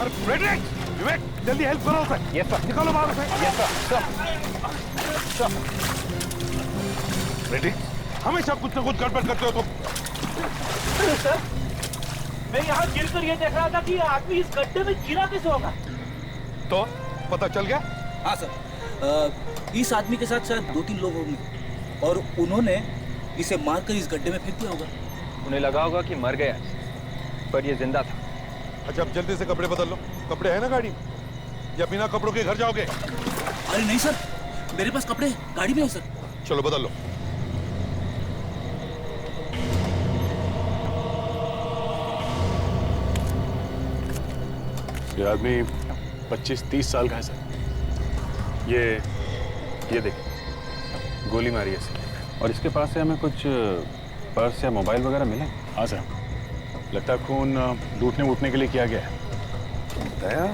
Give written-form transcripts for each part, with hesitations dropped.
और फ्रेडरिक, विवेक, जल्दी हेल्प करो उसे। Yes sir. निकालो बाहर उसे। Yes sir. फ्रेडरिक, हमेशा कुछ न कुछ गड़बड़ करते हो तुम। सर, मैं यहाँ गिर कर ये देख रहा था कि ये आदमी इस गड्ढे में गिरा कैसे होगा। तो पता चल गया? हाँ सर, इस आदमी के साथ शायद 2-3 लोग होंगे और उन्होंने इसे मारकर इस गड्ढे में फेंक दिया होगा। उन्हें लगा होगा कि मर गया, पर ये जिंदा था। अच्छा, अब जल्दी से कपड़े बदल लो। कपड़े हैं ना गाड़ी में, या बिना कपड़ों के घर जाओगे? अरे नहीं सर, मेरे पास कपड़े गाड़ी में है सर। चलो बदल लो। ये आदमी 25-30 साल का है सर। ये देखिए, गोली मारी है सर। और इसके पास से हमें कुछ पर्स या मोबाइल वगैरह मिले? हाँ सर, लगता है खून लूटने वूटने के लिए किया गया है। दया,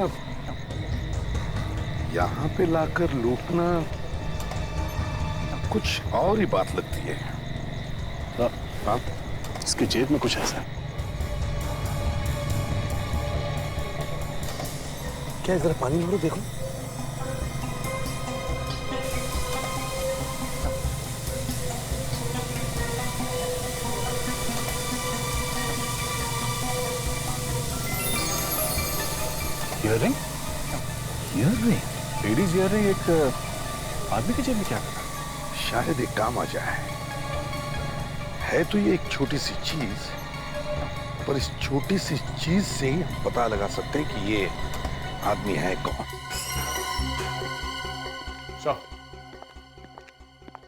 यहाँ पे लाकर लूटना कुछ और ही बात लगती है। हाँ, इसकी जेब में कुछ है सर। क्या, जरा पानी भरो देखो। ईयररिंग? ईयररिंग? लेडीज ईयररिंग एक आदमी की जेब में क्या करना? शायद एक काम आ जाए। है तो ये एक छोटी सी चीज, पर इस छोटी सी चीज से ही हम पता लगा सकते हैं कि ये आदमी है कौन।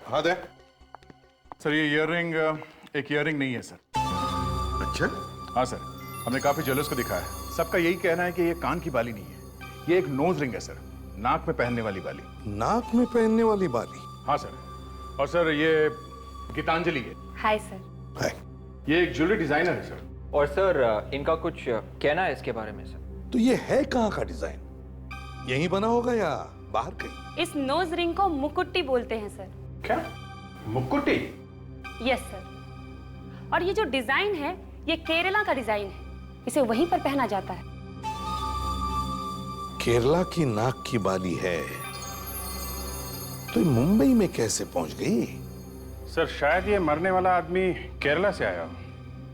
हाँ दे। सर, ये ईयररिंग एक ईयररिंग नहीं है सर। अच्छा? हाँ सर, हमने काफी ज्वेलर्स को दिखाया है, सबका यही कहना है कि ये कान की बाली नहीं है, ये एक नोज रिंग है सर, नाक में पहनने वाली बाली। नाक में पहनने वाली बाली? हाँ सर। और सर, ये गीतांजलि है। Hi sir. है। ये एक ज्वेलरी डिजाइनर है सर। और सर, इनका कुछ कहना है इसके बारे में सर। तो ये है कहाँ का डिजाइन? यहीं बना होगा या बाहर कहीं? इस नोज रिंग को मुकुट्टी बोलते हैं सर। क्या? मुकुट्टी? Yes sir. और ये जो डिजाइन है, ये केरला का डिजाइन है, इसे वहीं पर पहना जाता है। केरला की नाक की बाली है, तो ये मुंबई में कैसे पहुंच गई? सर, शायद ये मरने वाला आदमी केरला से आया हो,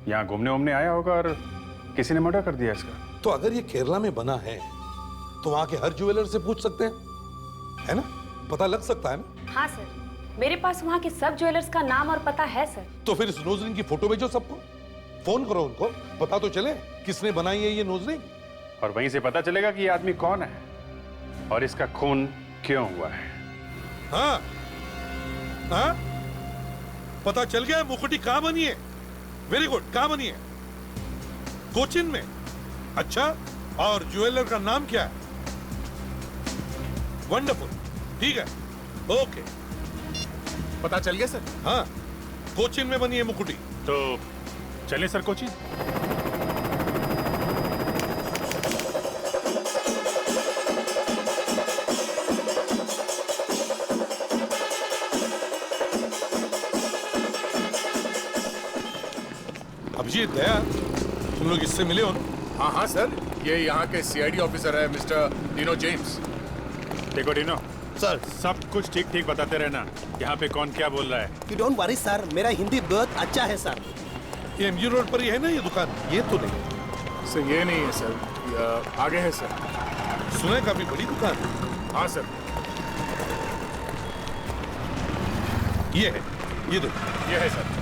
यहाँ घूमने वूमने आया होगा और किसी ने मर्डर कर दिया इसका। तो अगर ये केरला में बना है, तो वहां के हर ज्वेलर से पूछ सकते हैं, है ना? पता लग सकता है ना? हाँ सर, मेरे पास वहाँ के सब ज्वेलर्स का नाम और पता है सर। तो फिर इस नोज रिंग की फोटो भेजो सबको, फोन करो उनको, पता तो चले किसने बनाई है ये नोज रिंग। और वहीं से पता चलेगा कि ये आदमी कौन है और इसका खून क्यों हुआ है। हाँ हाँ, पता चल गया मुकुटी कहाँ बनी है। वेरी गुड, कहाँ बनी है? कोचिन में? अच्छा, और ज्वेलर का नाम क्या है? वंडरफुल, ठीक है, ओके। पता चल गया सर? हाँ, कोचिन में बनी है मुकुटी। तो चलिए सर कोचिन। अभिजीत, दया, तुम लोग इससे मिले हो ना? हाँ हाँ सर, ये यहाँ के सीआईडी ऑफिसर है मिस्टर डिनो जेम्स। देखो डिनो सर, सब कुछ ठीक ठीक बताते रहना, यहाँ पे कौन क्या बोल रहा है। You don't worry सर, मेरा हिंदी बहुत अच्छा है सर। ये एमजी रोड पर ही है ना ये दुकान? ये तो नहीं सर, ये नहीं है सर, आगे है सर। सुना है काफी बड़ी दुकान है। हाँ सर, ये है, ये देखो, ये है सर।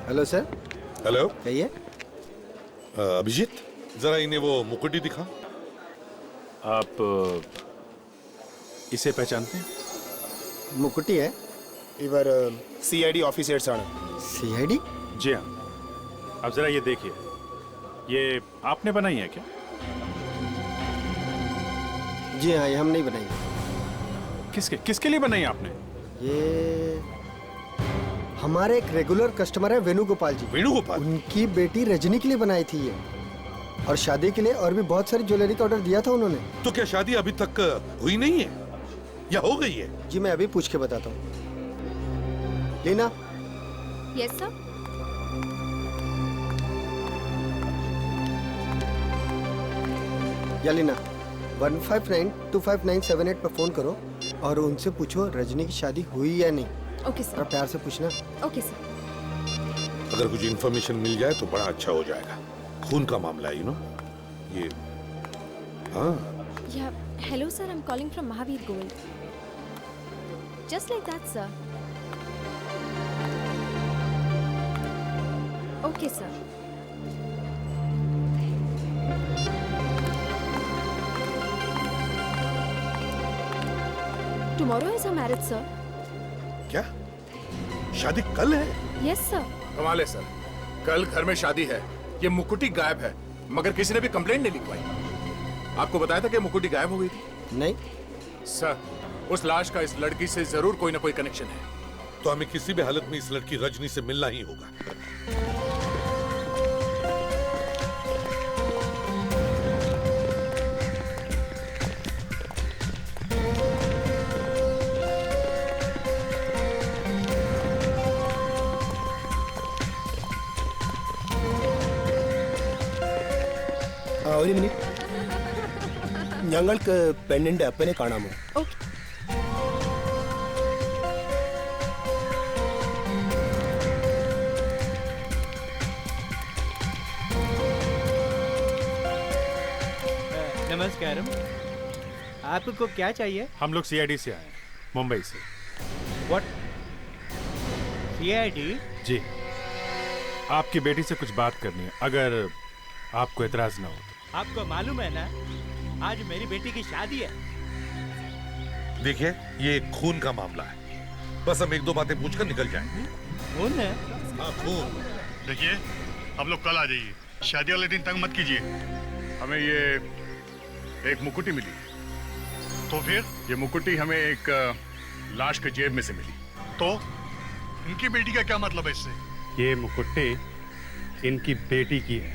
Hello sir. हेलो, कहिए। अभिजीत, जरा इन्हें वो मुकुटी दिखा। आप इसे पहचानते हैं? मुकुटी है इवर सीआईडी ऑफिसर्स आना। सीआईडी? जी हाँ। अब जरा ये देखिए, ये आपने बनाई है क्या? जी हाँ, ये हम नहीं बनाएंगे। किसके किसके लिए बनाई आपने? ये हमारे एक रेगुलर कस्टमर है वेणुगोपाल जी। वेणुगोपाल? उनकी बेटी रजनी के लिए बनाई थी ये, और शादी के लिए और भी बहुत सारी ज्वेलरी का ऑर्डर दिया था उन्होंने। तो क्या शादी अभी तक हुई नहीं है या हो गई है? जी मैं अभी पूछ के बताता हूँ। लीना। Yes sir. या लीना 15925978 पर फोन करो और उनसे पूछो रजनी की शादी हुई या नहीं। ओके और सर। प्यार से पूछना। Okay sir. अगर कुछ इन्फॉर्मेशन मिल जाए तो बड़ा अच्छा हो जाएगा। खून का मामला है, यू नो। ये हाँ। या hello sir, I am calling from Mahavir gold. Just like that sir. Okay sir. Tomorrow is a marriage sir. क्या शादी कल है? Yes sir. कमाल है सर, कल घर में शादी है, ये मुकुटी गायब है, मगर किसी ने भी कंप्लेंट नहीं लिखवाई। आपको बताया था कि मुकुटी गायब हो गई थी? नहीं सर, उस लाश का इस लड़की से जरूर कोई ना कोई कनेक्शन है। तो हमें किसी भी हालत में इस लड़की रजनी से मिलना ही होगा। ഒരു മിനിറ്റ്, ഞങ്ങൾക്ക് പെണ്ണിന്റെ അപ്പനെ കാണാമോ? ओके। नमस्कार, आपको क्या चाहिए? हम लोग सीआईडी से आए हैं, मुंबई से। व्हाट? सीआईडी? जी, आपकी बेटी से कुछ बात करनी है, अगर आपको एतराज ना हो तो। आपको मालूम है ना, आज मेरी बेटी की शादी है। देखिए, ये खून का मामला है, बस हम एक दो बातें पूछकर निकल जाएंगे। खून है? हाँ, खून। देखिए, आप लोग कल आ जाइए, शादी वाले दिन तंग मत कीजिए। हमें ये एक मुकुटी मिली, तो फिर ये मुकुटी हमें एक लाश के जेब में से मिली, तो इनकी बेटी का क्या मतलब है इससे? ये मुकुट्टी इनकी बेटी की है।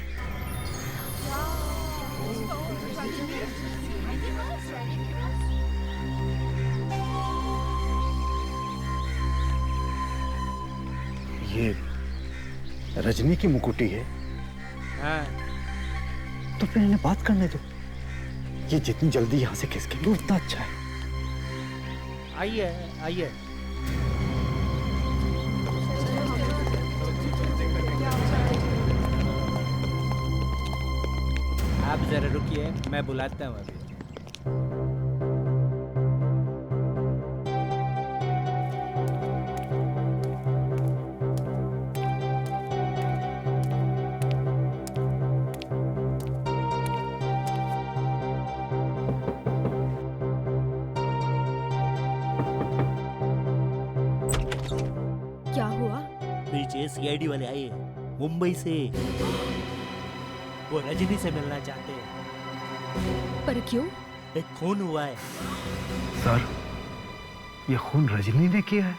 ये रजनी की मुकुटी है? हाँ। तो फिर इन्हें बात करने दो, ये जितनी जल्दी यहाँ से खिसकेंगे उतना अच्छा है। आइए आइए। आप जरा रुकिए, मैं बुलाता हूँ अभी। क्या हुआ? नीचे सीआईडी वाले आए हैं, मुंबई से। वो रजनी से मिलना चाहते हैं। पर क्यों? एक खून हुआ है। सर, ये खून रजनी ने किया है?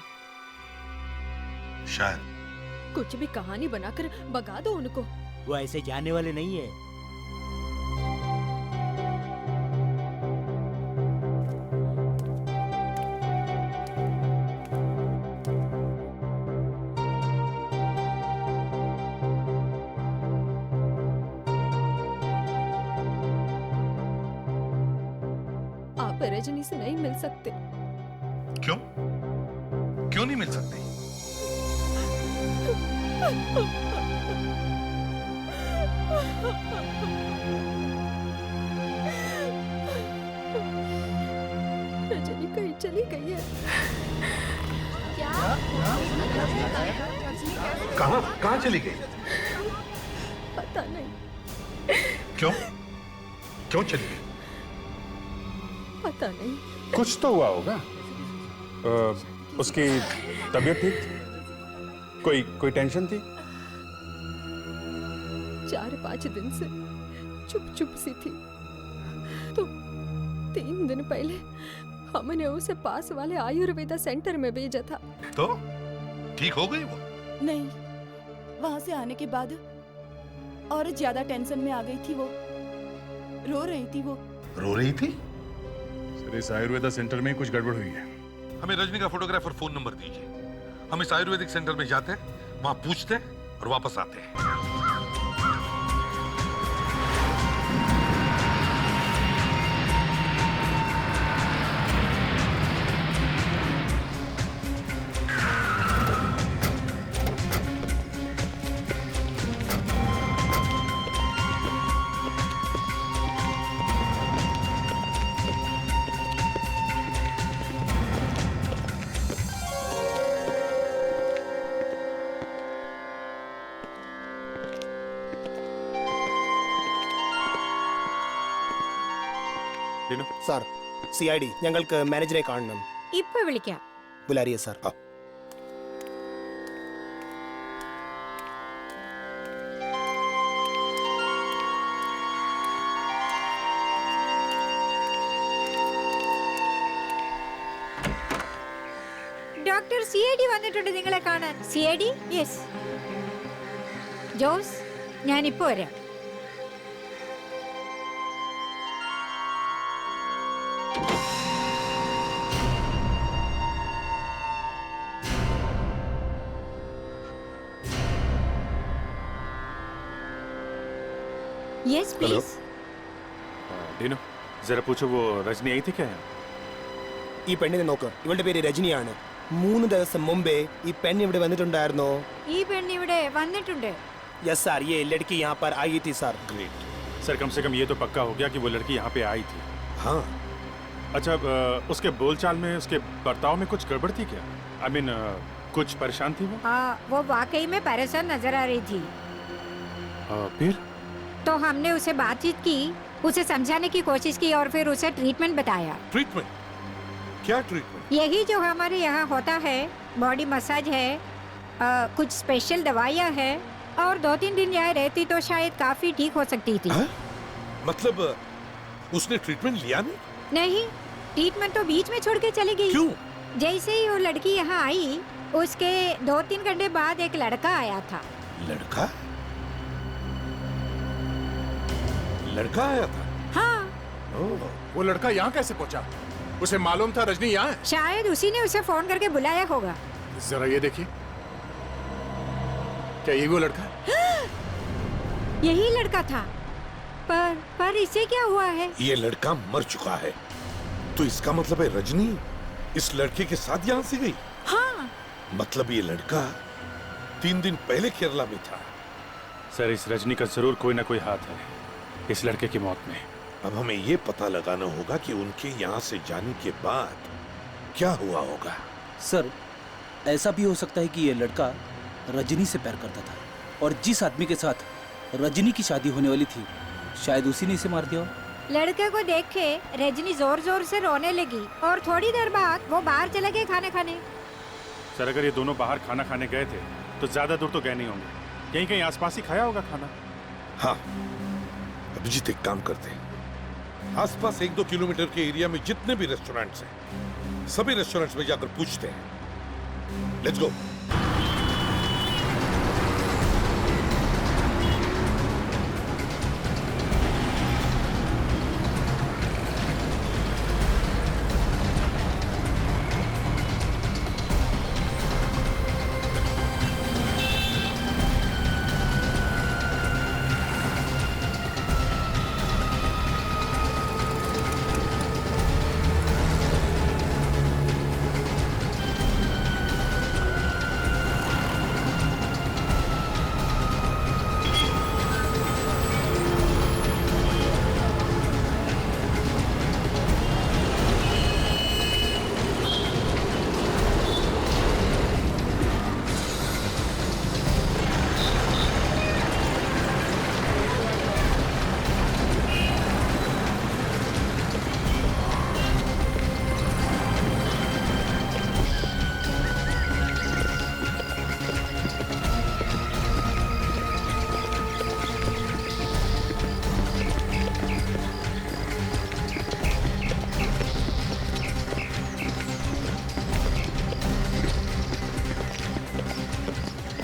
शायद। कुछ भी कहानी बनाकर भगा दो उनको। वो ऐसे जाने वाले नहीं है। आप रजनी से नहीं मिल सकते। क्यों? क्यों नहीं मिल सकती? रजनी कहीं चली गई है। क्या? कहाँ चली गई? पता नहीं। क्यों? क्यों चली गई? पता नहीं। कुछ तो हुआ होगा। उसकी तबीयत ठीक थी? कोई टेंशन थी? 4-5 दिन से चुप सी थी, तो 3 दिन पहले हमने उसे पास वाले आयुर्वेदा सेंटर में भेजा था। तो ठीक हो गई वो? नहीं, वहां से आने के बाद और ज्यादा टेंशन में आ गई थी वो। रो रही थी वो। रो रही थी? सर इस आयुर्वेदा सेंटर में कुछ गड़बड़ हुई है। हमें रजनी का फोटोग्राफ और फोन नंबर दीजिए। हम इस आयुर्वेदिक सेंटर में जाते हैं, वहां पूछते हैं और वापस आते हैं। സാർ CID ഞങ്ങൾക്ക് മാനേജറെ കാണണം. ഇപ്പൊ വിളിക്കാം. ബുലാരിയ സാർ. ഡോക്ടർ CID വന്നിട്ടുണ്ട് നിങ്ങളെ കാണാൻ. CID? യെസ്. ജോസ്, ഞാൻ ഇപ്പോ വരാം. Yes, please. ഡീനോ, जरा पूछो वो रजनी आई थी क्या? ഈ പെണ്ണിനെ നോക്ക്. ഇവളുടെ പേര് രജനിയാണ്. 3 ദിവസം മുമ്പേ ഈ പെണ്ണ് ഇവിടെ വന്നിട്ടുണ്ടായിരുന്നോ? ഈ പെണ്ണ് ഇവിടെ വന്നിട്ടുണ്ട്. യെസ് സാർ, ये लड़की यहाँ पर आई थी सर. ग्रेट सर, कम से कम ये तो पक्का हो गया कि वो लड़की यहाँ पे आई थी. हाँ. अच्छा, उसके बोलचाल में, उसके बर्ताव में कुछ गड़बड़ थी क्या? आई मीन कुछ परेशान थी वो? हाँ, वो वाकई में परेशान नजर आ रही थी. फिर तो हमने उसे बातचीत की, उसे समझाने की कोशिश की और फिर उसे ट्रीटमेंट बताया. ट्रीटमेंट? क्या ट्रीटमेंट? यही जो हमारे यहाँ होता है, बॉडी मसाज है, कुछ स्पेशल दवाइयाँ है और 2-3 दिन यहाँ रहती तो शायद काफी ठीक हो सकती थी. मतलब उसने ट्रीटमेंट लिया नहीं? नहीं, ट्रीटमेंट तो बीच में छोड़ के चली गई. क्यों? जैसे ही वो लड़की यहाँ आई, उसके 2-3 घंटे बाद एक लड़का आया था. लड़का? लड़का आया था? हाँ. वो लड़का यहाँ कैसे पहुँचा? उसे मालूम था रजनी यहाँ है? शायद उसी ने उसे फोन करके बुलाया होगा. जरा ये देखिए, क्या ये वो लड़का है? यही लड़का था. पर इसे क्या हुआ है? ये लड़का मर चुका है. तो इसका मतलब है रजनी इस लड़के के साथ यहाँ से गई? हाँ. मतलब ये लड़का 3 दिन पहले केरला में था. सर, इस रजनी का जरूर कोई ना कोई हाथ है इस लड़के की मौत में. अब हमें ये पता लगाना होगा कि उनके यहाँ से जाने के बाद क्या हुआ होगा. सर, ऐसा भी हो सकता है कि ये लड़का रजनी से प्यार करता था और जिस आदमी के साथ रजनी की शादी होने वाली थी, शायद उसी ने इसे मार दिया. लड़के को देख के रजनी जोर जोर से रोने लगी और थोड़ी देर बाद वो बाहर चले गए खाना खाने. सर, अगर ये दोनों बाहर खाना खाने गए थे तो ज्यादा दूर तो गए नहीं होंगे. कहीं कहीं आसपास ही खाया होगा खाना. हाँ, अभिजीत एक काम करते हैं, आसपास 1-2 किलोमीटर के एरिया में जितने भी रेस्टोरेंट्स हैं, सभी रेस्टोरेंट्स में जाकर पूछते हैं. Let's go.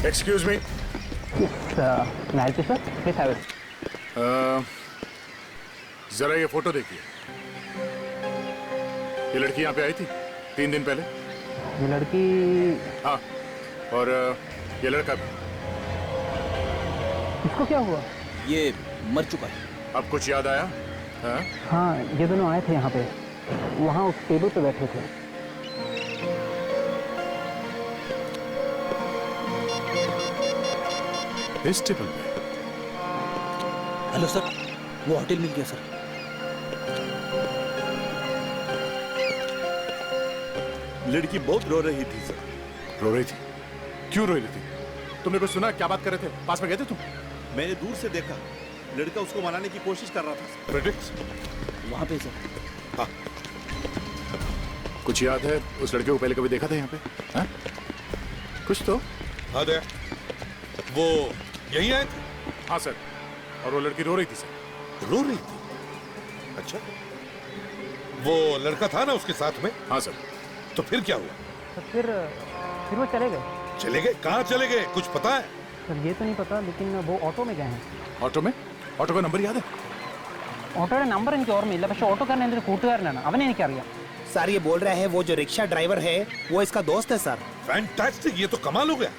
Excuse me. जरा ये फोटो देखिए। ये लड़की यहाँ पे आई थी 3 दिन पहले। ये लड़की? हाँ, और ये लड़का भी। इसको क्या हुआ? ये मर चुका है। अब कुछ याद आया? हाँ? हाँ, ये दोनों आए थे यहाँ पे, वहाँ उस टेबल पे बैठे थे। इस टेबल पे? हेलो सर, वो होटल मिल गया सर। लड़की बहुत रो रही थी सर। रो रही थी? क्यों रो रही थी? तुमने कुछ सुना? क्या बात कर रहे थे? पास में गए थे तुम? मैंने दूर से देखा, लड़का उसको मनाने की कोशिश कर रहा था। प्रेडिक्ट? वहाँ पे सर। हाँ। कुछ याद है? उस लड़के को पहले कभी देखा था यहाँ पे? हाँ? कुछ तो? हाँ दे। वो यहीं आए थे? हाँ सर। और वो लड़की रो रही थी सर। रो रही थी? अच्छा। वो लड़का था ना उसके साथ में? हाँ सर। तो फिर क्या हुआ? तो फिर वो चले गए। चले गए? कहाँ चले गए? कुछ पता है? सर ये तो नहीं पता, लेकिन वो ऑटो में गए हैं। ऑटो में? ऑटो का नंबर याद है? ഓട്ടോയുടെ നമ്പർ എനിക്ക് ഓർമ്മയില്ല, പക്ഷെ ഓട്ടോക്കാരൻ എൻ്റെ ഒരു കൂട്ടുകാരനാണ്, അവനെ എനിക്കറിയാം। सर ये बोल रहे हैं वो जो रिक्शा ड्राइवर है वो इसका दोस्त है सर। फैंटास्टिक, ये तो कमाल हो गया।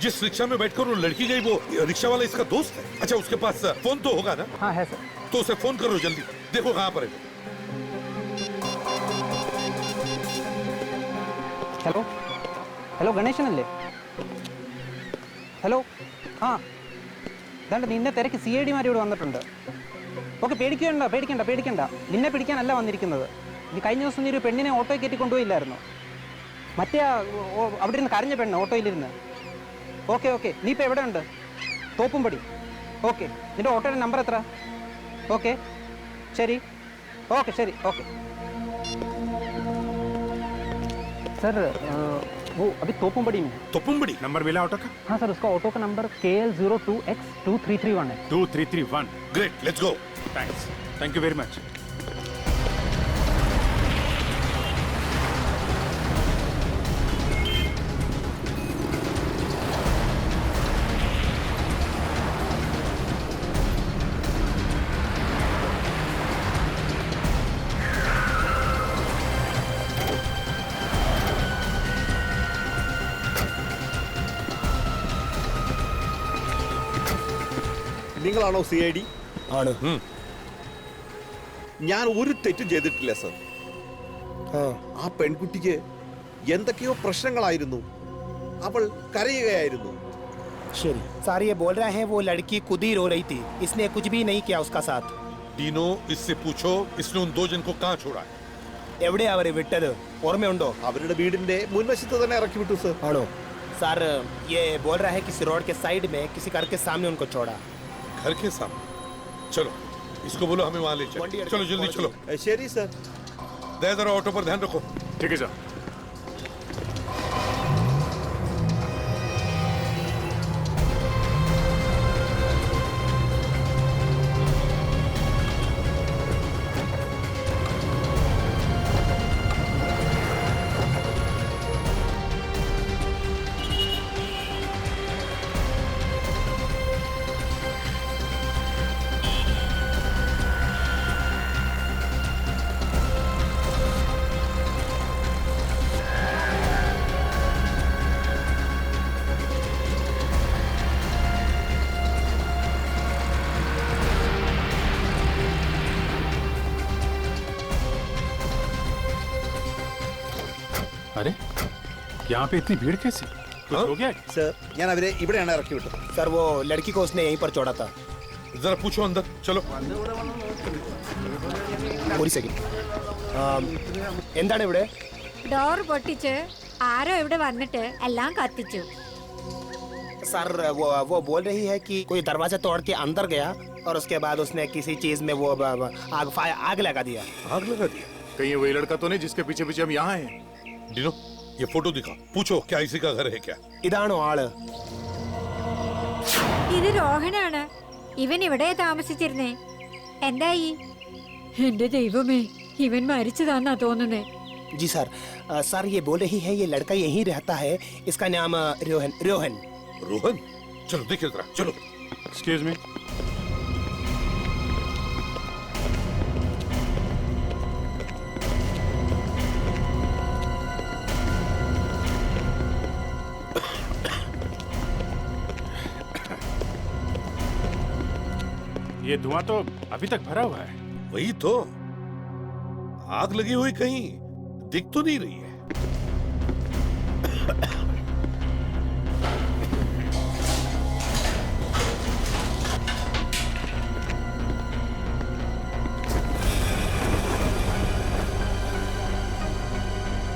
जिस रिक्शा में बैठकर वो लड़की गई वो रिक्शा वाला इसका दोस्त है। अच्छा, उसके पास फोन तो होगा ना? हाँ है सर। तो उसे फोन करो जल्दी, देखो कहाँ पर है। Hello hello ഗണേശനല്ലേ? ഹലോ ആ ദാണ്ട് നിന്നെ തിരക്ക് CID ഇവിടെ വന്നിട്ടുണ്ട്. ഓക്കെ, പേടിക്കണ്ട പേടിക്കണ്ട പേടിക്കണ്ട, നിന്നെ പിടിക്കാനല്ല വന്നിരിക്കുന്നത്. നീ കഴിഞ്ഞ ദിവസം നീ ഒരു പെണ്ണിനെ ഓട്ടോയിൽ കയറ്റി കൊണ്ടുപോയില്ലായിരുന്നു? മറ്റേ അവിടെ ഇരുന്ന് കരഞ്ഞ പെണ്ണ് ഓട്ടോയിലിരുന്ന്. ഓക്കെ ഓക്കെ, നീ ഇപ്പോൾ എവിടെ ഉണ്ട്? തോപ്പുംപടി. ഓക്കെ, നിന്റെ ഓട്ടോയുടെ നമ്പർ എത്ര? ഓക്കെ ശരി, ഓക്കെ ശരി, ഓക്കെ सर। वो अभी तोपुमबड़ी में। तोपुमबड़ी? नंबर मिला ऑटो का? हाँ सर, उसका ऑटो का नंबर KL02X2331 है। 2331। Great, let's go. Thanks, thank you very much. നിങ്ങളാണോ CID? ആണ്. ഞാൻ ഒരു തെറ്റും ചെയ്തിട്ടില്ല സർ. ആ പെൺകുട്ടിക്ക് എന്തൊക്കെയോ പ്രശ്നങ്ങളായിരുന്നു, അവൾ കരയുകയായിരുന്നു. ശരി सर, ये बोल रहे हैं वो लड़की खुद ही रो रही थी, इसने कुछ भी नहीं किया उसका साथ। डीनो, इससे पूछो इसने उन 2 जन को कहाँ छोड़ा है? എവിടെ അവരെ വിട്ടത് ഓർമ്മയുണ്ടോ? അവരുടെ വീടിന്റെ മുൻവശത്ത് തന്നെ ഇറക്കി വിട്ടു സർ. ആണോ? सर ये बोल रहा है किसी रोड के साइड में किसी घर के सामने उनको छोड़ा। घर के सामने? चलो इसको बोलो हमें वहां ले चलो। चलो जल्दी चलो। ശരി സർ. दे जरा ऑटो पर ध्यान रखो। ठीक है सर। अरे यहाँ पे इतनी भीड़ कैसे? कुछ हो गया? സർ, ഞാൻ അവരെ ഇവിടെയാണ് ഇറക്കി വിട്ടത്. सर वो लड़की को उसने यहीं पर छोड़ा था। जरा पूछो अंदर। चलो। ഒരു സെക്കൻഡ്. എന്താണ് ഇവിടെ? ഡോർ പൊട്ടിച്ച് ആരോ ഇവിടെ വന്നിട്ട് എല്ലാം കത്തിച്ചു. सर वो बोल रही है कि कोई दरवाजा तोड़ के अंदर गया और उसके बाद उसने किसी चीज में वो आग लगा दिया। आग लगा दिया? कहीं वही लड़का तो नहीं जिसके पीछे पीछे हम यहाँ हैं? डिनो, ये फोटो दिखा, पूछो क्या इसी का घर है क्या? ഇതാണോ ആള്? ഇത് രോഹനാണ്. ഇവൻ ഇവിടെ താമസിച്ചിരുന്നേ. എന്തായി? എന്റെ ദൈവമേ, ഇവൻ മരിച്ചതാന്നാ തോന്നുന്നേ. जी सर, सर ये बोल रही है ये लड़का यहीं रहता है, इसका नाम रोहन। रोहन रोहन, चलो देखिए जरा, चलो। Excuse me. ये धुआं तो अभी तक भरा हुआ है। वही तो, आग लगी हुई कहीं दिख तो नहीं रही है।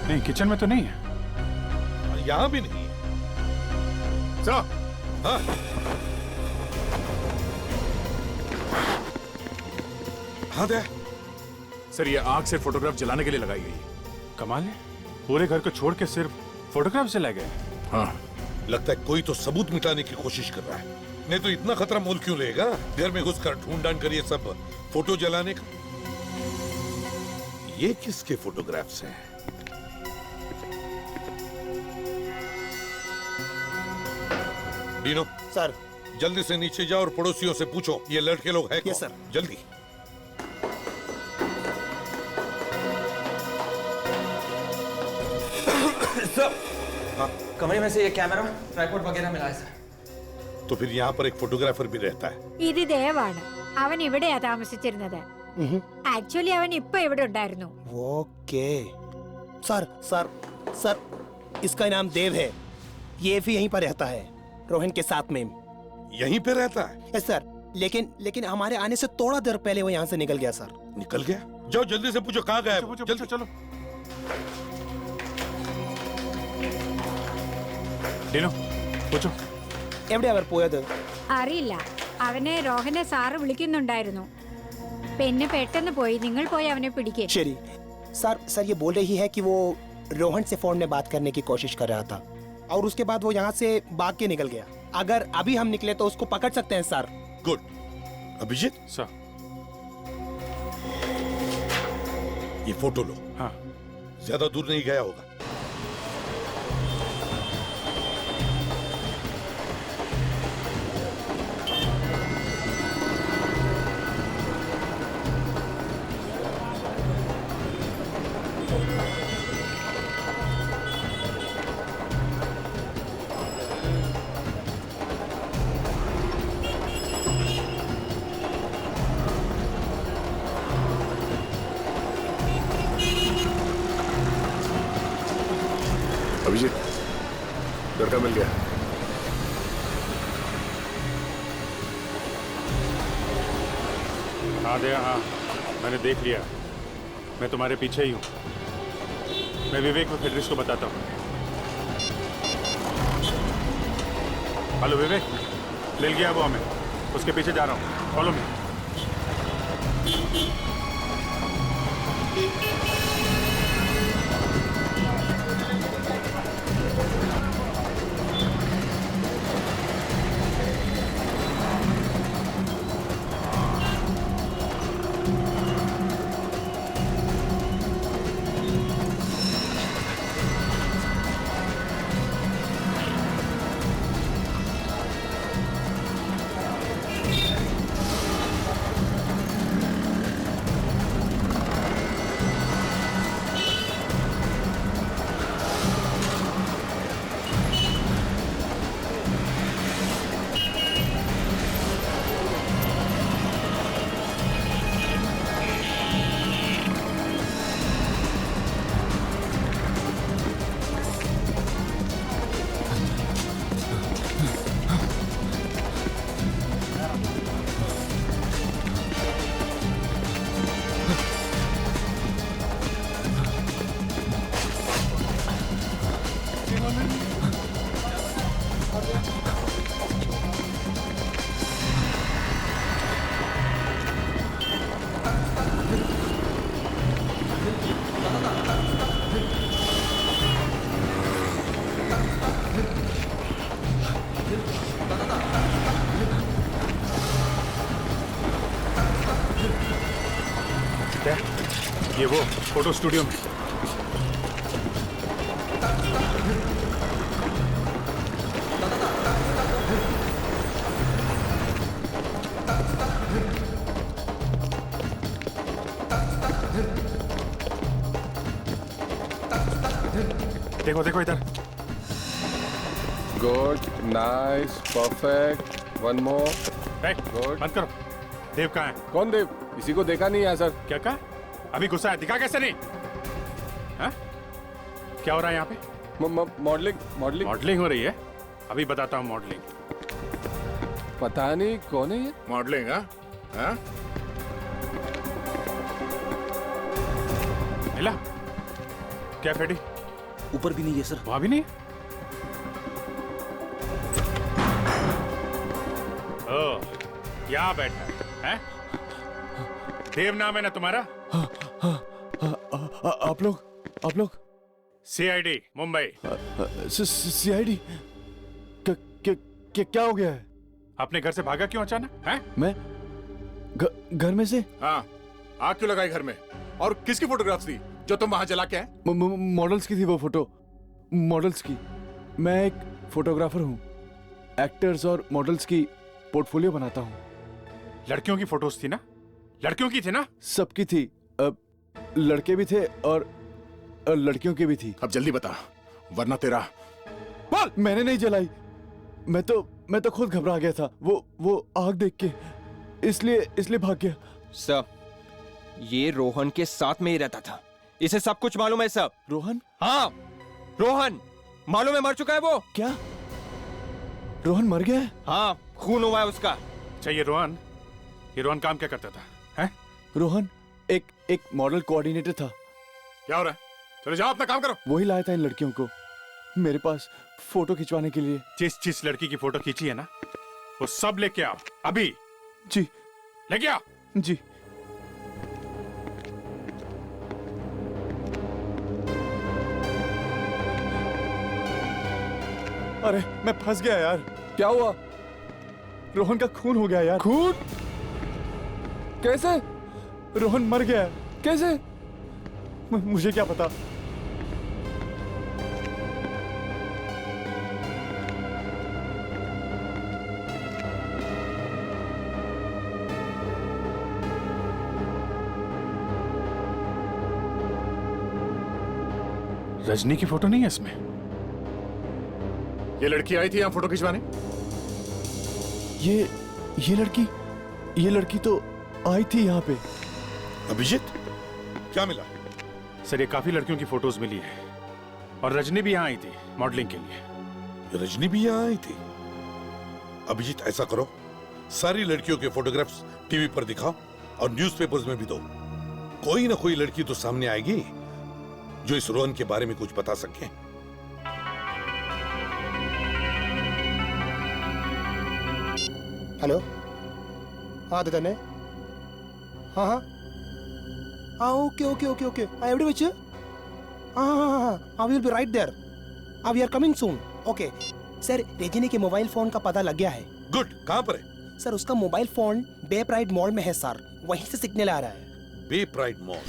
नहीं, किचन में तो नहीं है। यहां भी नहीं है। सर, हाँ, हाँ दे। सर ये आग से फोटोग्राफ जलाने के लिए लगाई गई है। कमाल है, पूरे घर को छोड़ के सिर्फ फोटोग्राफ जलाए गए। हाँ, लगता है कोई तो सबूत मिटाने की कोशिश कर रहा है। नहीं तो इतना खतरा मोल क्यों लेगा? घर में घुसकर ढूंढ ढांड कर ये सब फोटो जलाने का। ये किसके फोटोग्राफ्स हैं? डीनो सर, जल्दी से नीचे जाओ और पड़ोसियों से पूछो ये लड़के लोग हैं कौन? Yes sir. जल्दी। हाँ? कमरे में से ये कैमरा ट्राइपॉड वगैरह मिला है सर। तो फिर यहाँ पर एक फोटोग्राफर भी रहता है। ഇത് ദേവാണ്. അവൻ ഇവിടെയാ താമസിച്ചിരുന്നത്. ആക്ച്വലി അവൻ ഇപ്പൊ ഇവിടെ ഉണ്ടായിരുന്നു. ओके। सर सर सर, इसका नाम देव है। ये भी यहीं पर रहता है, रोहन के साथ में। यहीं पे रहता है? यस सर, लेकिन हमारे आने से थोड़ा देर पहले वो यहाँ से निकल गया सर। निकल गया? जाओ जल्दी से पूछो कहाँ गया? जल्दी चलो। डीनो, पूछो। എവിടെ അവർ പോയത്? അറിയില്ല. അവനെ രോഹനെ സാറ് വിളിക്കുന്നുണ്ടായിരുന്നു. പിന്നെ പെട്ടെന്ന് പോയി. നിങ്ങൾ പോയി അവനെ പിടിക്കേ. शरी सर ये बोल रही है कि वो रोहन से फोन में बात करने की कोशिश कर रहा था और उसके बाद वो यहाँ से भाग के निकल गया। अगर अभी हम निकले तो उसको पकड़ सकते हैं सर। गुड। अभिजीत सर, ये फोटो लो। हाँ। ज्यादा दूर नहीं गया होगा। अभिजीत, लड़का मिल गया। हाँ दया, हाँ मैंने देख लिया। मैं तुम्हारे पीछे ही हूँ। मैं विवेक और फेडरिस को बताता हूँ। हेलो विवेक, मिल गया वो हमें। उसके पीछे जा रहा हूँ, फॉलो मी। ये वो फोटो स्टूडियो में। देखो देखो इधर। Good, nice, perfect, one more. Good. बंद करो। देव कहाँ है? कौन देव? किसी को देखा नहीं है सर। क्या कहा? अभी गुस्सा है, दिखा कैसे नहीं? हाँ? क्या हो रहा है यहाँ पे? मॉडलिंग मॉडलिंग मॉडलिंग हो रही है? अभी बताता हूँ मॉडलिंग। पता नहीं कौन है ये। मॉडलिंग? हाँ? मिला? क्या फेडी? ऊपर भी नहीं है सर। वहां भी नहीं? ओ, यहाँ बैठा है? देव नाम है ना तुम्हारा? आप लोग सीआईडी मुंबई। सीआईडी? क्या हो गया है? अपने घर से भागा क्यों अचानक? हैं? मैं घर में से? हाँ, आग क्यों लगाई घर में? और किसकी फोटोग्राफ्स थी जो तुम वहां जला के आए? मॉडल्स की थी वो फोटो, मॉडल्स की। मैं एक फोटोग्राफर हूँ, एक्टर्स और मॉडल्स की पोर्टफोलियो बनाता हूँ। लड़कियों की फोटोज थी ना? लड़कियों की थी ना? सबकी थी, लड़के भी थे और लड़कियों की भी थी। अब जल्दी बता, वरना तेरा बोल। मैंने नहीं जलाई, मैं तो खुद घबरा गया था, वो आग देख के, इसलिए भाग गया। सर, ये रोहन के साथ में ही रहता था, इसे सब कुछ मालूम है सब। रोहन? हाँ, रोहन मालूम है, मर चुका है वो। क्या? रोहन मर गया है? हाँ, खून हुआ है उसका। अच्छा, ये रोहन काम क्या करता था? हैं? रोहन एक मॉडल कोऑर्डिनेटर था। क्या हो रहा है? चलो जाओ, अपना काम करो। वही लाया था इन लड़कियों को मेरे पास फोटो खिंचवाने के लिए। जिस लड़की की फोटो खींची है ना, वो सब लेके आओ अभी। जी। लेके आओ। जी। अरे मैं फंस गया यार। क्या हुआ? रोहन का खून हो गया यार। खून? कैसे? रोहन मर गया। कैसे? मुझे क्या पता। रजनी की फोटो नहीं है इसमें। ये लड़की आई थी यहाँ फोटो खिंचवाने? ये लड़की तो आई थी यहाँ पे। अभिजीत, क्या मिला? सर, ये काफी लड़कियों की फोटोज मिली है और रजनी भी यहाँ आई थी मॉडलिंग के लिए। रजनी भी यहाँ आई थी? अभिजीत, ऐसा करो, सारी लड़कियों के फोटोग्राफ्स टीवी पर दिखाओ और न्यूज़पेपर्स में भी दो। कोई ना कोई लड़की तो सामने आएगी जो इस रोहन के बारे में कुछ बता सके। हेलो, हाँ ददन है। हाँ, ओके आई एवरी विच। हाँ, will be right there. We are coming soon. Okay sir, Rajni के मोबाइल फोन का पता लग गया है। गुड, कहाँ पर है? सर, उसका मोबाइल फोन बे प्राइड मॉल में है सर, वहीं से सिग्नल आ रहा है। बे प्राइड मॉल?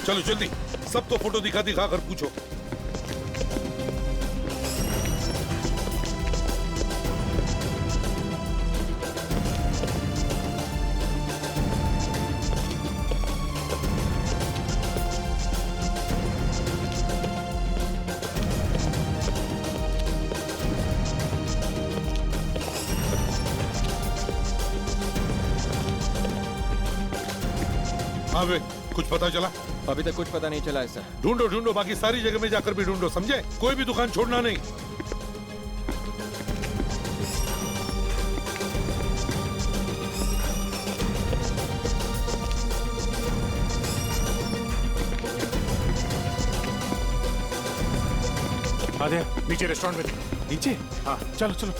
चलो जल्दी, सबको फोटो दिखा कर पूछो। हाँ वे, कुछ पता चला? अभी तक कुछ पता नहीं चला है सर। ढूंढो, बाकी सारी जगह में जाकर भी ढूंढो, समझे? कोई भी दुकान छोड़ना नहीं। आधे नीचे रेस्टोरेंट में। नीचे? हाँ, चलो।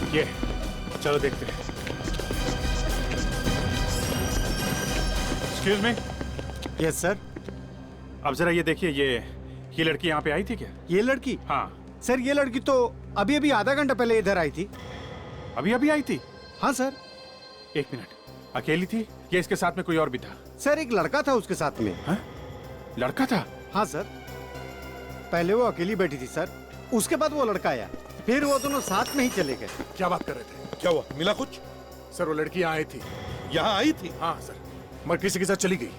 ये चलो देखते हैं। Excuse me, yes sir. अब जरा ये देखिए, ये लड़की यहाँ पे आई थी क्या? ये लड़की? हाँ सर, ये लड़की तो अभी अभी आधा घंटा पहले इधर आई थी। अभी अभी आई थी? हाँ सर। एक मिनट, अकेली थी या इसके साथ में कोई और भी था? सर, एक लड़का था उसके साथ में। हाँ? लड़का था? हाँ सर, पहले वो अकेली बैठी थी सर, उसके बाद वो लड़का आया, फिर वो दोनों साथ में ही चले गए। क्या बात कर रहे थे? क्या हुआ, मिला कुछ? सर, वो लड़की यहाँ आई थी। यहाँ आई थी? हाँ सर, मगर किसी के साथ चली गई।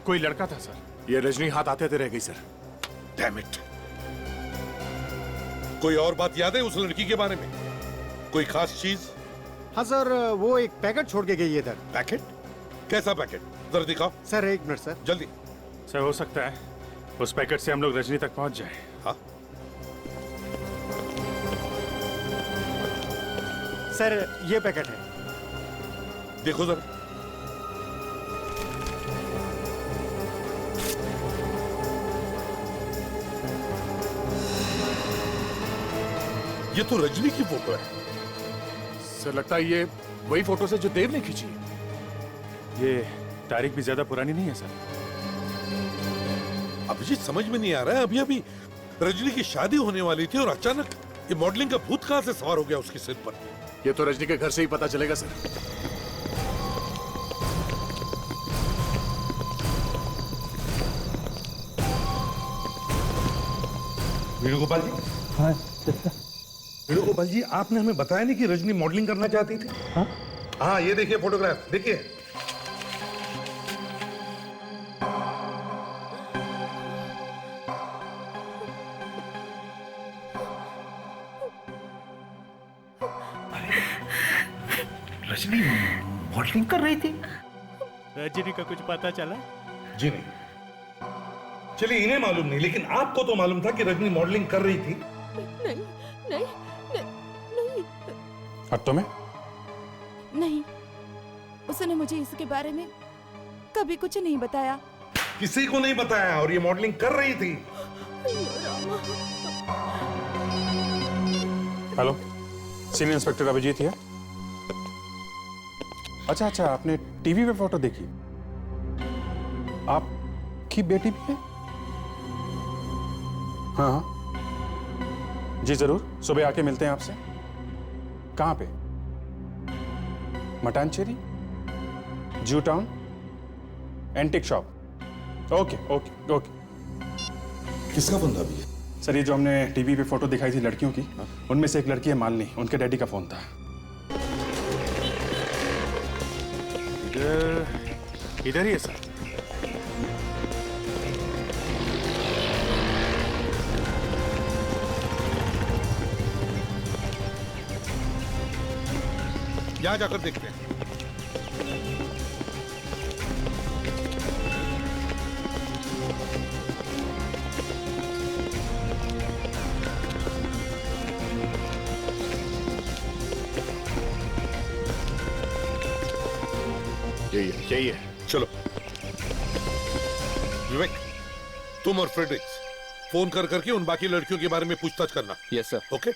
कोई लड़का था सर? ये रजनी हाथ आते आते रह गई सर। Damn it. कोई और बात याद है उस लड़की के बारे में? कोई खास चीज? हाँ सर, वो एक पैकेट छोड़ के गई इधर। पैकेट? कैसा पैकेट? जरा दिखाओ। सर एक मिनट सर। जल्दी। सर, हो सकता है उस पैकेट से हम लोग रजनी तक पहुंच जाए। हाँ सर, ये पैकेट है, देखो जरा। ये तो रजनी की फोटो है। सर, लगता है ये वही फोटो से जो देव ने खींची। ये तारीख भी ज्यादा पुरानी नहीं है सर। अभिजीत, समझ में नहीं आ रहा है, अभी अभी रजनी की शादी होने वाली थी और अचानक ये मॉडलिंग का भूत कहां से सवार हो गया उसके सिर पर? ये तो रजनी के घर से ही पता चलेगा सर। वेणुगोपाल जी। हाँ वेणुगोपाल जी, आपने हमें बताया नहीं कि रजनी मॉडलिंग करना चाहती थी? हाँ, ये देखिए फोटोग्राफ, देखिए। रजनी मॉडलिंग कर रही थी? रजनी का कुछ पता चला? जी नहीं। चलिए, इन्हें मालूम नहीं, लेकिन आपको तो मालूम था कि रजनी मॉडलिंग कर रही थी। नहीं नहीं नहीं और तुम्हें? नहीं, उसने मुझे इसके बारे में कभी कुछ नहीं बताया। किसी को नहीं बताया, और ये मॉडलिंग कर रही थी। हेलो, सीनियर इंस्पेक्टर अभिजीत है। अच्छा, आपने टीवी पे फोटो देखी? आपकी बेटी भी है? हाँ, जी जरूर, सुबह आके मिलते हैं आपसे। कहाँ पे? मटानचेरी, जू town, antique shop. Okay okay okay. किसका बंदा भी है? सर, ये जो हमने टीवी पे फोटो दिखाई थी लड़कियों की, उनमें से एक लड़की है मालिनी, उनके डैडी का फोन था। इधर ही है सर। यहां जाकर देखते हैं। यही है। चलो विवेक, तुम और फ्रेडरिक्स फोन कर करके उन बाकी लड़कियों के बारे में पूछताछ करना। Yes sir. ओके।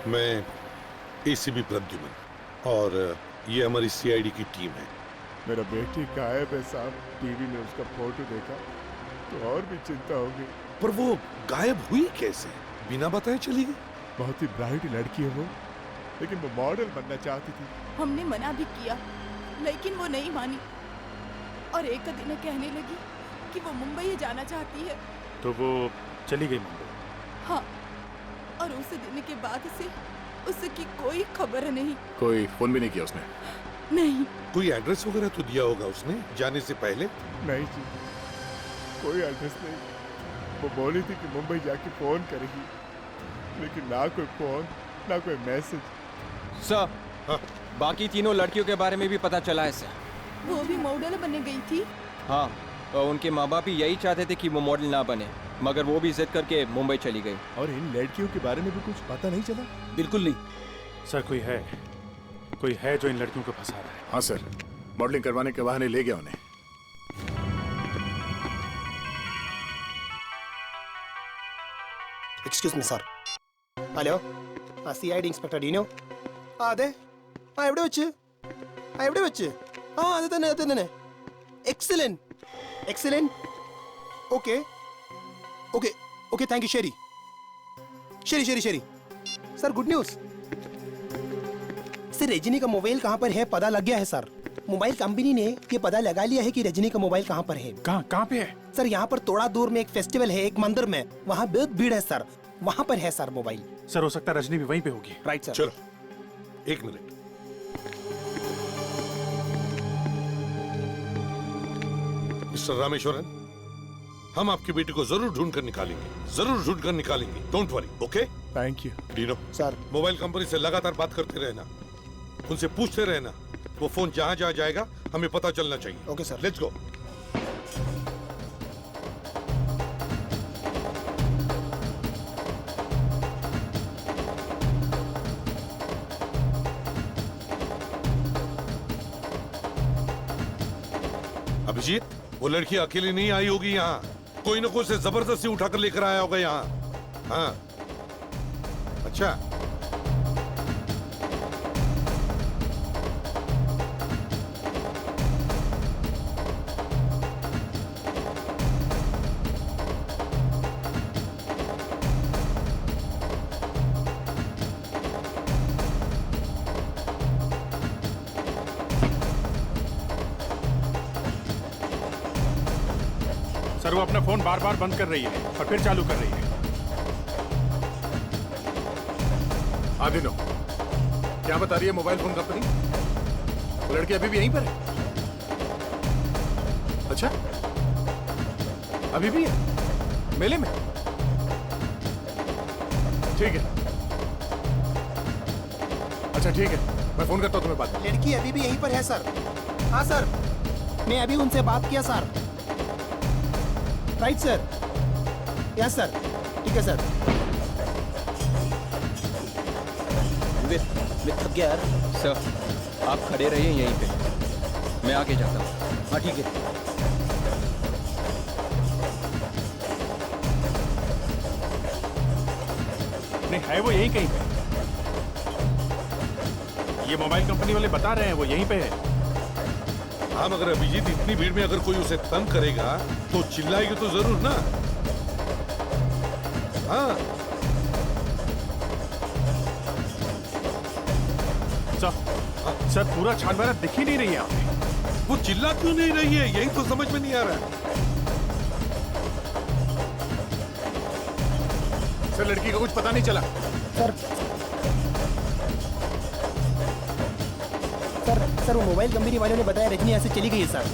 मैं एसीपी प्रद्युमन और ये हमारी सीआईडी की टीम है। मेरा बेटी गायब है साहब। टीवी में उसका फोटो देखा तो और भी चिंता हो गई। पर वो गायब हुई कैसे? बिना बताए चली गई? बहुत ही ब्राइट लड़की है वो, लेकिन वो मॉडल बनना चाहती थी। हमने मना भी किया, लेकिन वो नहीं मानी और एक दिन कहने लगी कि वो मुंबई जाना चाहती है। तो वो चली गई मुंबई? हाँ, और उस दिन के बाद से उसकी कोई खबर नहीं। कोई फोन भी नहीं किया उसने? नहीं। कोई एड्रेस वगैरह तो दिया होगा उसने जाने से पहले? नहीं जी, कोई एड्रेस नहीं। वो बोली थी कि मुंबई जाके फोन करेगी, लेकिन ना कोई फोन ना कोई मैसेज। सर, बाकी तीनों लड़कियों के बारे में भी पता चला है सर। वो भी मॉडल बनने गई थी? हाँ, और उनके माँ बाप भी यही चाहते थे कि वो मॉडल ना बने, मगर वो भी जिद करके मुंबई चली गई। और इन लड़कियों के बारे में भी कुछ पता नहीं चला? बिल्कुल नहीं। सर कोई है जो इन लड़कियों को फंसा रहा है। हाँ सर, मॉडलिंग करवाने के बहाने ले गया उन्हें। Excuse me sir. ഹലോ, ആ CID ഇൻസ്പെക്ടർ ഡീനോ. ആ അതെ. ആ എവിടെ വെച്ച്? ആ അത് തന്നെ. എക്സലന്റ്. Okay thank you. ശരി. Sir good news. Sir Rajni का मोबाइल कहाँ पर है पता लग गया है सर. मोबाइल कंपनी ने ये पता लगा लिया है कि रजनी का मोबाइल कहाँ पर है. कहाँ पे है? सर यहाँ पर थोड़ा दूर में एक फेस्टिवल है, एक मंदिर में, वहाँ बहुत भीड़ है सर. वहाँ पर है सर मोबाइल. सर हो सकता है रजनी भी वहीं पे होगी. Right sir. चलो 1 मिनट. मिस्टर रामेश्वरन, हम आपकी बेटी को जरूर ढूंढ कर निकालेंगे. Don't worry. Okay, thank you. Dino sir, mobile company से लगातार बात करते रहना, उनसे पूछते रहना. वो फोन जहां जाएगा हमें पता चलना चाहिए. Okay sir. Let's go. Abhijit, वो लड़की अकेली नहीं आई होगी यहाँ. कोई ना कोई से जबरदस्ती उठाकर लेकर आया होगा यहाँ. हाँ, अच्छा. सर वो अपना फोन बार बंद कर रही है और फिर चालू कर रही है. आदिनो, क्या बता रही है मोबाइल फोन कंपनी? लड़की अभी भी यहीं पर है? अच्छा, अभी भी है मेले में? ठीक है. अच्छा ठीक है, मैं फोन करता हूँ तुम्हें बाद में. लड़की अभी भी यहीं पर है सर. हाँ सर, मैं अभी उनसे बात किया sir. Right sir. Yes sir. ठीक है सर. मैं थक गया यार. सर आप खड़े रहिए यहीं पे, मैं आगे जाता हूँ. हाँ ठीक है. नहीं है वो यहीं कहीं पे. ये मोबाइल कंपनी वाले बता रहे हैं वो यहीं पे है. हाँ, मगर अभिजीत इतनी भीड़ में अगर कोई उसे तंग करेगा तो चिल्लाएगी तो जरूर ना. हाँ. सर पूरा छानमारा दिख ही नहीं रही है. वो चिल्ला क्यों नहीं रही है, यही तो समझ में नहीं आ रहा है. सर लड़की का कुछ पता नहीं चला. सर वो मोबाइल कंपनी वालों ने बताया रजनी यहाँ से चली गई है सर.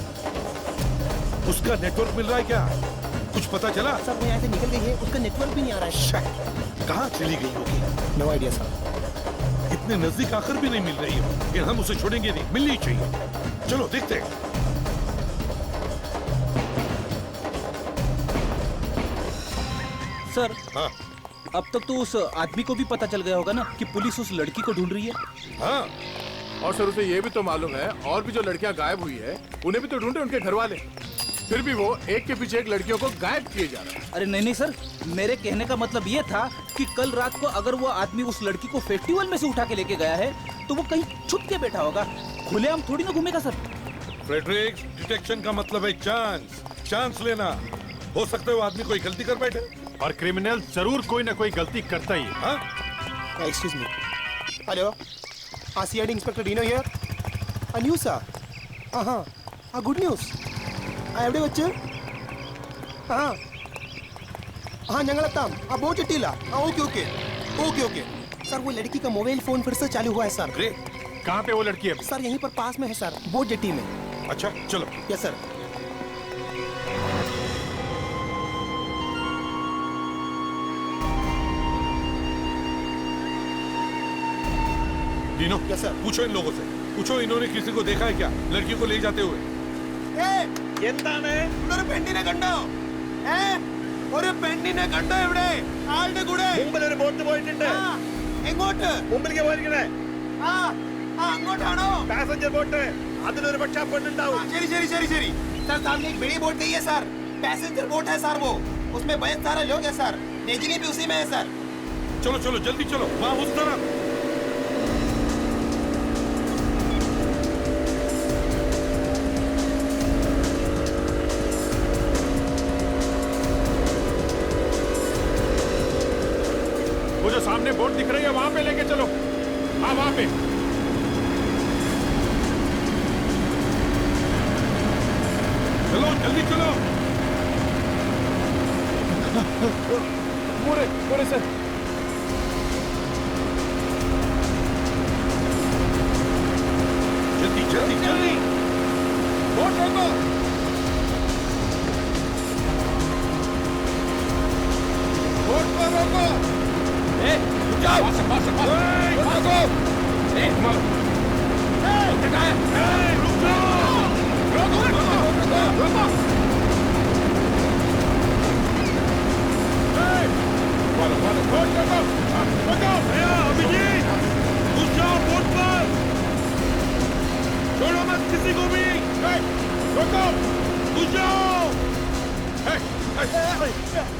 उसका नेटवर्क मिल रहा है क्या? कुछ पता चला? सर वो यहाँ से निकल गई है, उसका नेटवर्क भी नहीं आ रहा है. कहाँ चली गई होगी? No idea sir. इतने नजदीक आकर भी नहीं मिल रही है, लेकिन हम उसे छोड़ेंगे नहीं, मिलनी चाहिए. चलो देखते हैं. सर. हाँ. अब तक तो उस आदमी को भी पता चल गया होगा ना कि पुलिस उस लड़की को ढूंढ रही है. हाँ, और सर उसे ये भी तो मालूम है और भी जो लड़कियां गायब हुई है उन्हें भी तो ढूंढे उनके घर वाले. फिर भी वो एक के पीछे एक लड़कियों को गायब किए जा रहा है. अरे नहीं सर, मेरे कहने का मतलब ये था कि कल रात को अगर वो आदमी उस लड़की को फेस्टिवल में से उठा के लेके गया है तो वो कहीं छुप के बैठा होगा, खुलेआम थोड़ी ना घूमेगा सर. फ्रेडरिक, डिटेक्शन का मतलब है चांस लेना. हो सकता है वो आदमी कोई गलती कर बैठे, और क्रिमिनल जरूर कोई ना कोई गलती करता ही है. हाँ? Excuse me. Hello, CID inspector Dino here. News sir. हाँ, गुड न्यूज़. എവിടെ വെച്ച്? हाँ ഞങ്ങളെത്താം. बहुत जटिला. ओके. सर वो लड़की का मोबाइल फोन फिर से चालू हुआ है सर. कहाँ पे वो लड़की है? सर यहीं पर पास में है सर, बहुत जट्टी में. अच्छा चलो. Yes sir. Dino, yes sir. पूछो इन लोगों से, पूछो इन्होंने किसी को देखा है क्या लड़की को ले जाते हुए? എന്താണ് ഒരു പെണ്ണിനെ കണ്ടോ? ഒരു പെണ്ണിനെ കണ്ടോ ഇവിടെ? ആളുടെ കൂടെ മുമ്പിൽ ഒരു ബോട്ട് പോയിട്ടുണ്ട്. എങ്ങോട്ട് മുമ്പിലേക്ക് പോയിരിക്കണേ അങ്ങോട്ടാണോ പാസഞ്ചർ ബോട്ട് അതിലൊരു പക്ഷെ പെണ്ണുണ്ടാവും ശരി ശരി ശരി ശരി सर सामने एक बड़ी बोट गई है सर पैसेंजर बोट है सर वो उसमें बहुत सारे लोग हैं सर नेजिनी भी उसी में है सर चलो चलो जल्दी चलो वहां उस तरफ वो जो सामने बोट दिख रही है वहां पे लेके चलो। हाँ वहां पे। चलो जल्दी चलो। मोरे मोरे सर। जल्दी जल्दी जल्दी बोट रोको। बोट को रोको। जाओ रोको। अभिजीत घुस जाओ बोट पर छोड़ो मत किसी को भी रुको घुस जाओ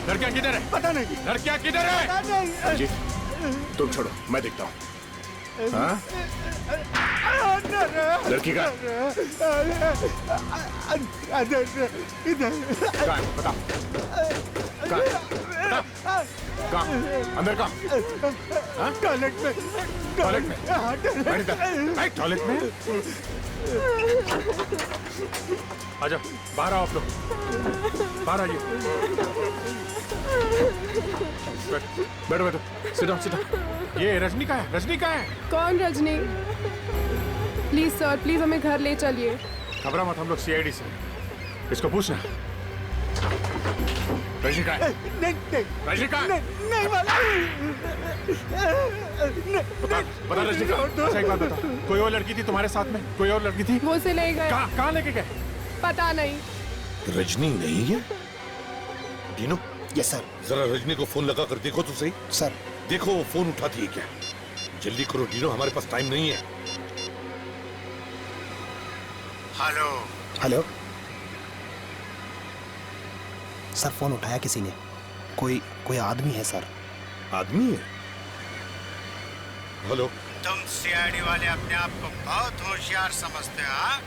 लड़कियां किधर है पता नहीं लड़कियां किधर है पता नहीं जी तुम छोड़ो मैं देखता हूँ हाँ? लड़की का कहाँ है? बताओ कहाँ अंदर कहाँ टॉयलेट में टॉयलेट में बैठ इधर बैठ टॉयलेट में आजा बाहर आओ आप लोग बाहर आइए बैठो बैठो सिट डाउन ये रजनी का है रजनी का है कौन रजनी प्लीज सर प्लीज हमें घर ले चलिए घबरा मत हम लोग सीआईडी से इसको पूछना रजनी का है रजनी का है नहीं वाला बता रजनी का अच्छा एक बात बता कोई और लड़की थी तुम्हारे साथ में कोई और लड़की थी वो से ले गए कहाँ लेके गए पता नहीं रजनी नहीं है डीनो यस सर जरा रजनी को फोन लगा कर देखो तो सही सर देखो वो फोन उठाती है क्या जल्दी करो डीनो हमारे पास टाइम नहीं है हेलो हेलो सर फोन उठाया किसी ने कोई आदमी है सर आदमी है हेलो तुम सीआईडी वाले अपने आप को बहुत होशियार समझते हो हाँ?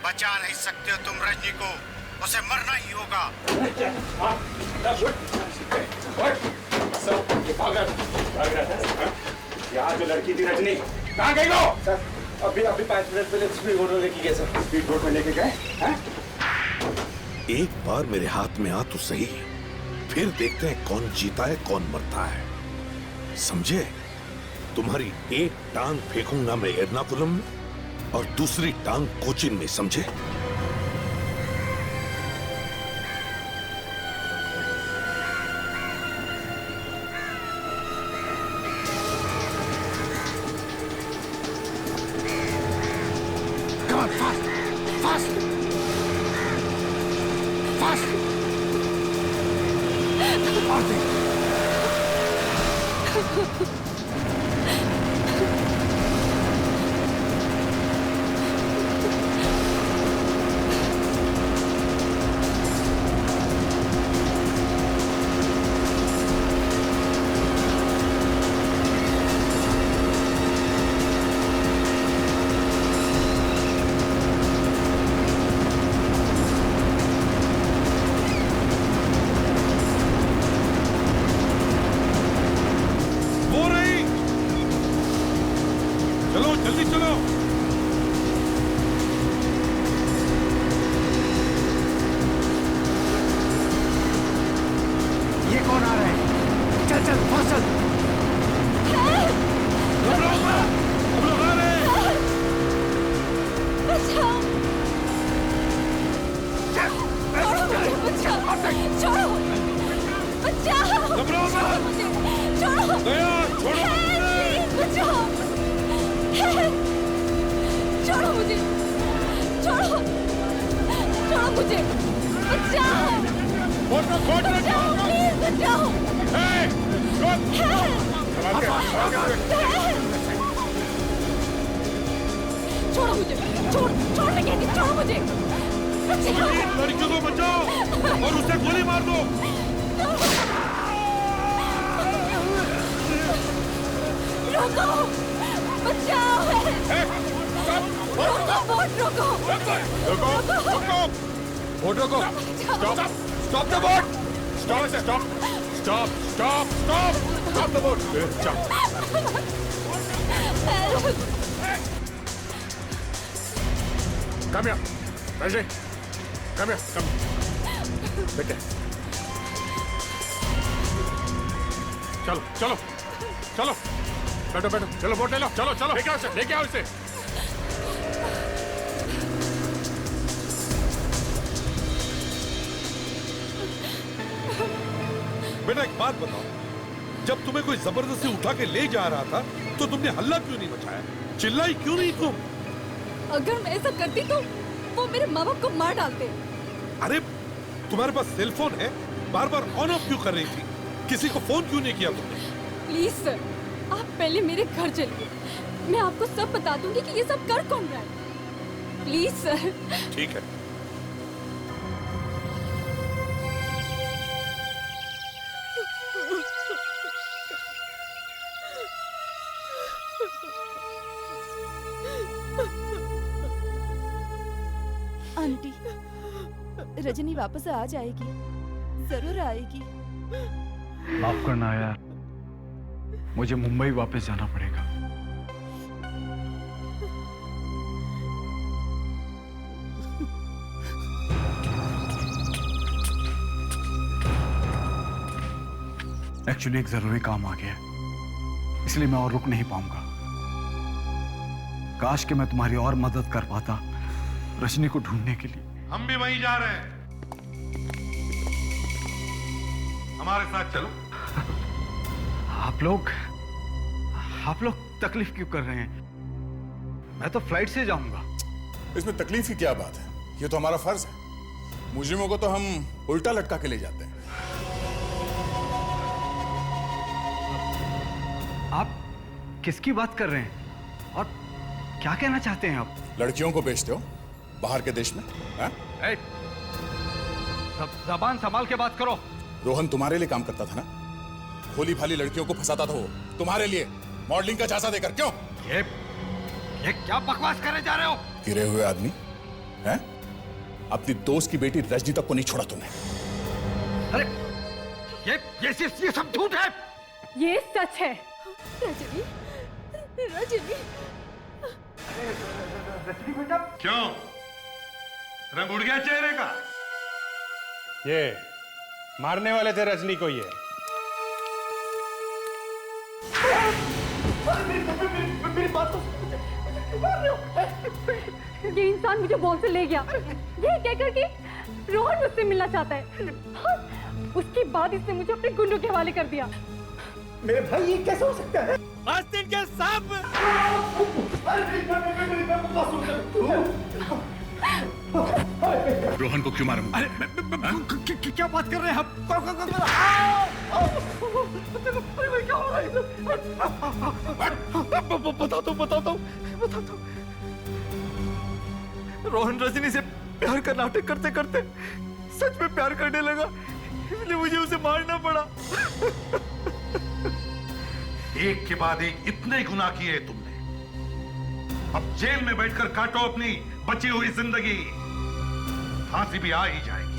बचा नहीं सकते हो तुम रजनी को उसे मरना ही होगा यहाँ जो लड़की थी रजनी कहाँ गई वो सर अभी 5 मिनट पहले स्पीड बोट में लेके गए सर स्पीड बोट में लेके गए एक बार मेरे हाथ में आ तो सही फिर देखते हैं कौन जीता है कौन मरता है समझे तुम्हारी एक टांग फेंकूंगा मैं एर्नाकुलम में और दूसरी टांग कोचिन में समझे छोड़ो मुझे, छोड़ मैं कहती हूँ, छोड़ो मुझे। लड़कियों को बचाओ और उसे गोली मार दो। रोको, बचाओ। रोको, बोट रोको। बोट रोको। Stop the boat. Stop the boat. Come here. Rajni. Come here. Come. बेटे. चलो. बैठो. चलो बोट ले लो. चलो. लेके आओ इसे. बेटा एक बात बताओ, जब तुम्हें कोई जबरदस्ती उठा के ले जा रहा था तो तुमने हल्ला क्यों नहीं मचाया? चिल्लाई क्यों नहीं तुम? अगर मैं ऐसा करती तो वो मेरे माँ बाप को मार डालते। अरे तुम्हारे पास सेल फोन है, बार ऑन ऑफ क्यों कर रही थी? किसी को फोन क्यों नहीं किया तुमने? प्लीज सर, आप पहले मेरे घर चलिए, मैं आपको सब बता दूंगी कि ये सब कर कौन रहा है। Please sir. ठीक है। आंटी, रजनी वापस आ जाएगी, जरूर आएगी। माफ करना यार, मुझे मुंबई वापस जाना पड़ेगा। एक्चुअली एक जरूरी काम आ गया, इसलिए मैं और रुक नहीं पाऊंगा। काश कि मैं तुम्हारी और मदद कर पाता रजनी को ढूंढने के लिए। हम भी वहीं जा रहे हैं, हमारे साथ चलो। आप लोग तकलीफ क्यों कर रहे हैं? मैं तो फ्लाइट से जाऊंगा। इसमें तकलीफ की क्या बात है? ये तो हमारा फर्ज है। मुजरिमों को तो हम उल्टा लटका के ले जाते हैं। आप किसकी बात कर रहे हैं और क्या कहना चाहते हैं आप? लड़कियों को बेचते हो बाहर के देश में? जबान संभाल के बात करो। रोहन तुम्हारे लिए काम करता था ना? भोली भाली लड़कियों को फंसाता था वो तुम्हारे लिए, मॉडलिंग का झांसा देकर। क्यों? ये क्या बकवास करे जा रहे हो? गिरे हुए आदमी हैं? अपनी दोस्त की बेटी रजनी तक को नहीं छोड़ा तुमने। अरे ये सब झूठ है। ये सच है। रजनी बेटा क्यों रंग उड़ गया चेहरे का? ये मारने वाले थे रजनी को। ये मेरी बात तो ये इंसान मुझे बॉल से ले गया, ये कहकर कि रोहन मुझसे मिलना चाहता है। उसके बाद इसने मुझे अपने गुंडों के हवाले कर दिया। मेरे भाई ये कैसे हो सकता है? आस्तीन के सांप। रोहन को क्यों मारा? अरे क्या बात कर रहे हैं आप? बता दो। रोहन रजनी से प्यार का नाटक करते करते सच में प्यार करने लगा, इसलिए मुझे उसे मारना पड़ा। एक के बाद एक इतने गुनाह किए तुमने, अब जेल में बैठकर काटो अपनी बची हुई जिंदगी। फांसी भी आ ही जाएगी।